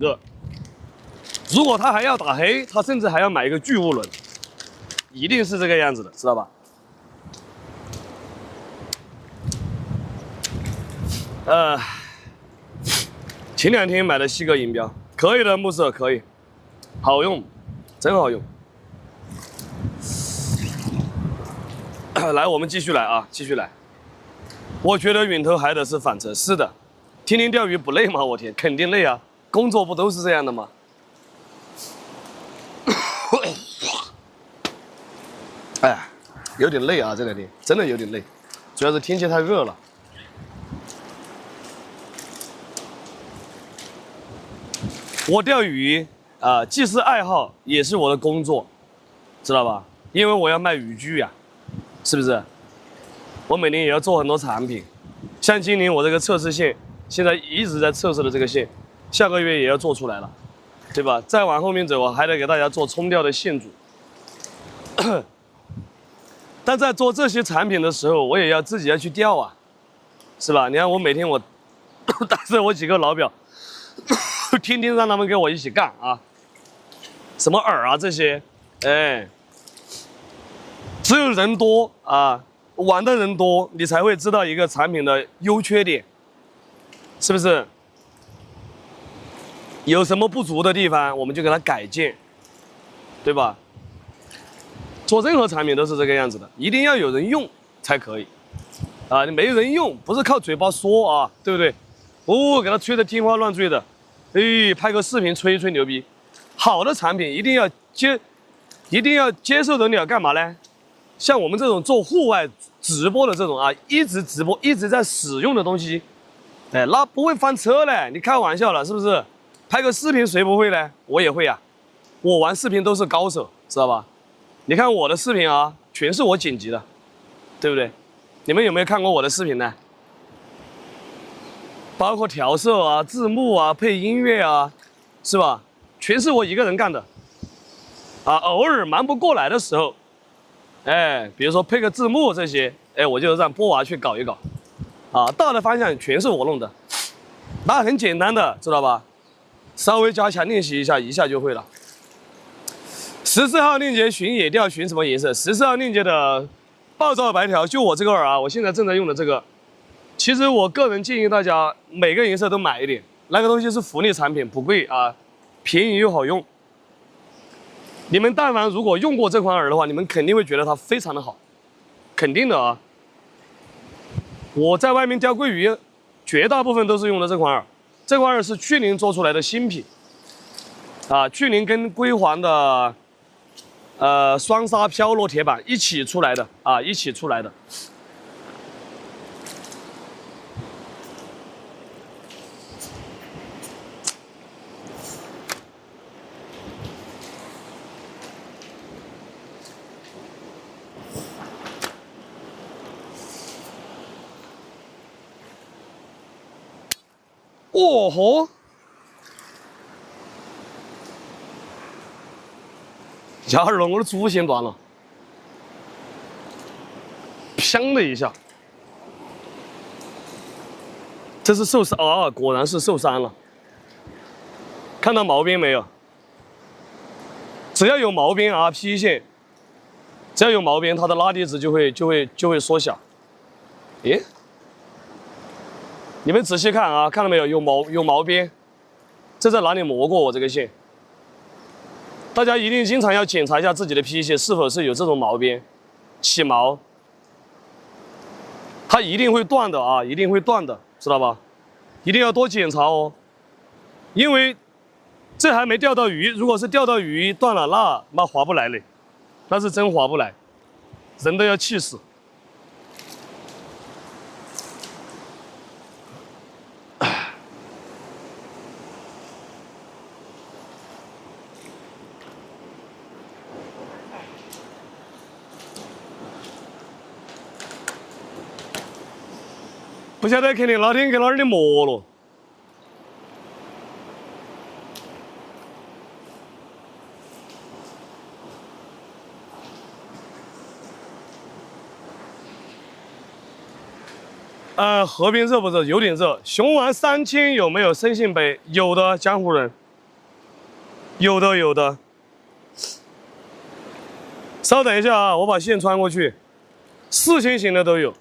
热。如果他还要打黑，他甚至还要买一个巨物轮，一定是这个样子的，知道吧？前2天买的西格银标，可以的，木色可以，好用，真好用。来，我们继续来啊，继续来。我觉得晕头还得是反程，是的，天天钓鱼不累吗？我天，肯定累啊，工作不都是这样的吗？哎，有点累啊，这2天真的有点累，主要是天气太热了。我钓鱼既是爱好，也是我的工作，知道吧？因为我要卖渔具呀，是不是？我每年也要做很多产品，像今年我这个测试线，现在一直在测试的这个线，下个月也要做出来了，对吧？再往后面走，我还得给大家做冲钓的线组。但在做这些产品的时候，我也要自己要去钓啊，是吧？你看我每天我带着我几个老表，天天让他们跟我一起干啊，什么饵啊这些，哎，只有人多啊，玩的人多，你才会知道一个产品的优缺点，是不是？有什么不足的地方，我们就给它改进，对吧？做任何产品都是这个样子的，一定要有人用才可以，啊，你没人用，不是靠嘴巴说啊，对不对？哦，给它吹得天花乱坠的，哎，拍个视频吹一吹牛逼。好的产品一定要接受得了干嘛呢？像我们这种做户外直播的这种啊，一直直播一直在使用的东西，哎，那不会翻车嘞，你开玩笑了是不是？拍个视频谁不会呢？我也会呀，我玩视频都是高手，知道吧？你看我的视频啊，全是我剪辑的，对不对？你们有没有看过我的视频呢？包括调色啊、字幕啊、配音乐啊，是吧？全是我一个人干的。啊，偶尔忙不过来的时候，哎，比如说配个字幕这些，哎，我就让波娃去搞一搞。啊，大的方向全是我弄的，那很简单的，知道吧？稍微加强练习一下，一下就会了。14号链接寻野钓寻什么颜色？14号链接的暴躁白条，就我这个饵啊，我现在正在用的这个。其实我个人建议大家每个颜色都买一点，那个东西是福利产品，不贵啊，便宜又好用。你们但凡如果用过这款饵的话，你们肯定会觉得它非常的好，肯定的啊。我在外面钓桂鱼，绝大部分都是用的这款饵，这款饵是去年做出来的新品，啊，去年跟龟皇的双沙飘落铁板一起出来的啊，一起出来的。哦吼！家伙儿，我的主线断了，砰的一下，这是受伤啊！果然是受伤了。看到毛边没有？只要有毛边啊，P 线，只要有毛边，它的拉力值就会缩小。诶，你们仔细看啊，看到没有？有毛边，这在哪里磨过我这个线？大家一定经常要检查一下自己的 P 线是否是有这种毛边、起毛，它一定会断的啊，一定会断的，知道吧？一定要多检查哦，因为这还没钓到鱼，如果是钓到鱼断了，那划不来嘞，那是真划不来，人都要气死。不晓得肯定哪天去哪儿的磨了。河边热不热？有点热。熊丸3000有没有生信杯？有的，江湖人有的有的。稍等一下啊，我把线穿过去，4000型的都有。